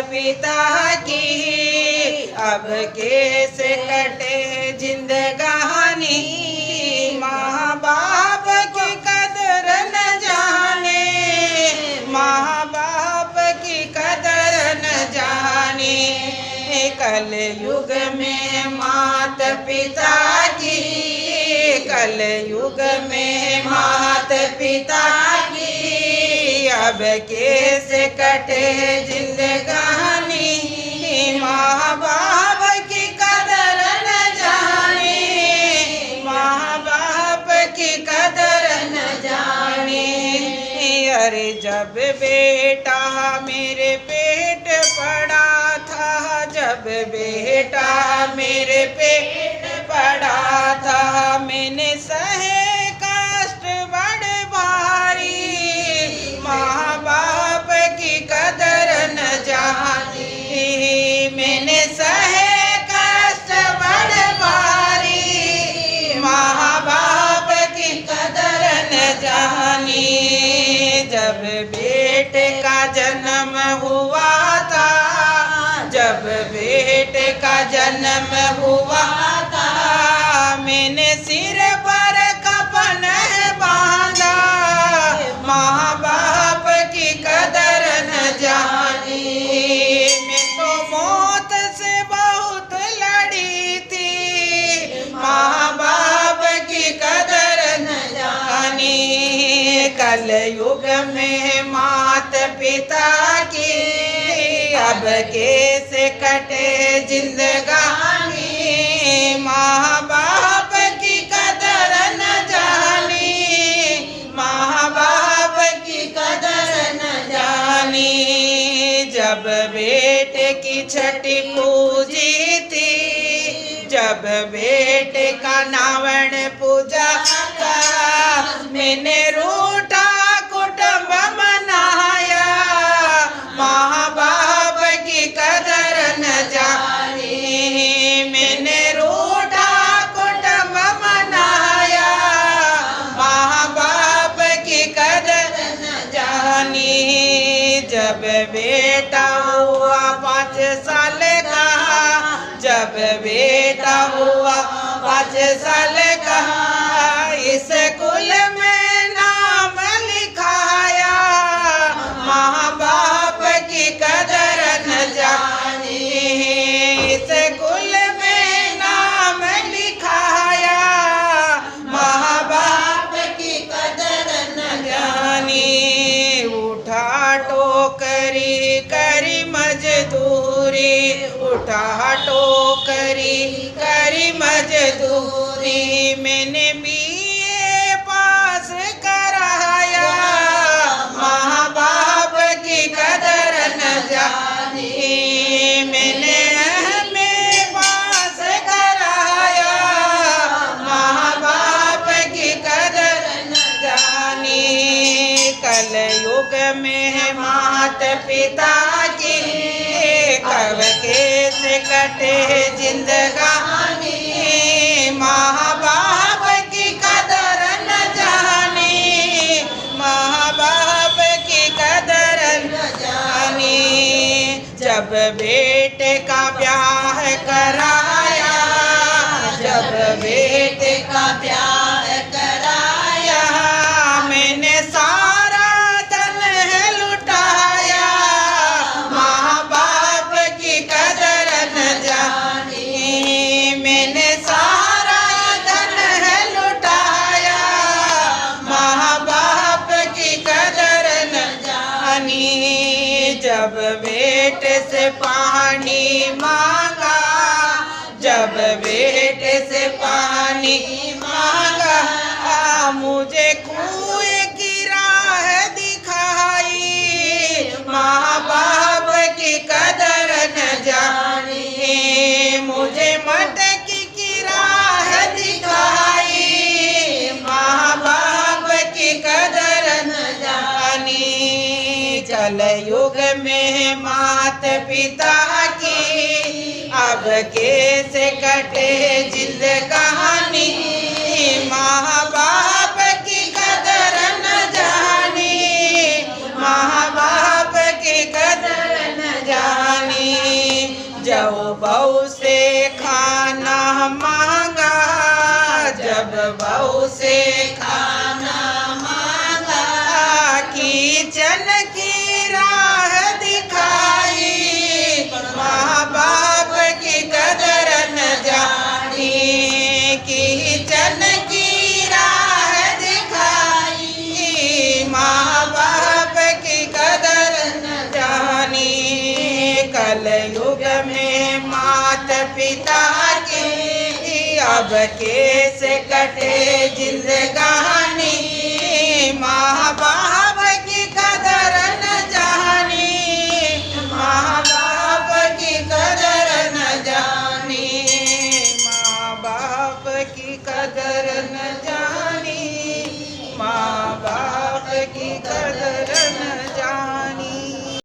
पिता की अब कैसे कटे जिंदगानी। माँ बाप की कदर न जाने, माँ बाप की कदर न जाने। कल युग में मात पिता की, कल युग में मात पिता की अब कैसे कटे जिंदगानी। माँ बाप की कदर न जाने, माँ बाप की कदर न जाने। अरे जब बेटा मेरे पेट पड़ा था, जब बेटा मेरे पेट पड़ा था, मैंने सहे कष्ट बड़े भारी। माँ बाप की कदर न जानी, मैंने सहे कष्ट बड़े भारी। माँ बाप की कदर न जानी। जब बेटे का जन्म हुआ था, जब बेटे का जन्म हुआ था, मैंने सिर पर कफन बांधा। माँ बाप की कदर न जानी, मैं तो मौत से बहुत लड़ी थी। माँ बाप की कदर न जानी। कल युग में मात पिता की अब कैसे कटे जिंदगानी। माँ बाप की कदर न जानी, माँ बाप की कदर न जानी। जब बेटे की छठी पूजी थी, जब बेटे का नावण पूजा था, मैंने रूठा कुटुंब मनाया। माँ बाप की कदर न जानी, मैंने रूठा कुटुंब मनाया। माँ बाप की कदर न जानी। जब बेटा हुआ 5 साल का, जब बेटा हुआ 5 साल का, इस कुल में नाम लिखाया। माँ बाप की कदर न जानी, इस कुल में नाम लिखाया। माँ बाप की कदर न जानी। उठा टोकरी करी मजदूरी, उठा टोकरी करी मजदूरी, मैंने BA पास कराया। माँ बाप की कदर न जानी, मैंने MA पास कराया। माँ बाप की कदर न जानी। कल युग में मात पिता की कब कैसे कटे जिंदगानी। माँ बाप की कदर न जानी, माँ बाप की कदर न जानी। जब बेटे का ब्याह कराया, जब बेटे का ब्याह कराया, मैंने सारा धन लुटाया। माँ बाप की कदर न जानी, मैंने सारा धन लुटाया। माँ बाप की कदर न जानी। जब बेटे से पानी मांगा, जब बेटे से पानी मांगा, मुझे कुएं की राह दिखाई। माँ बाप की कदर न जानी, मुझे मटकी की राह दिखाई। माँ बाप की कदर न जानी। कल युग में मात पिता की अब कैसे कटे जिंदगानी। माँ बाप की कदर न जानी, माँ बाप की कदर न जानी। कैसे कटे जिंदगानी, माँ बाप की कदर न जानी, माँ बाप की कदर न जानी, माँ बाप की कदर न जानी, माँ बाप की कदर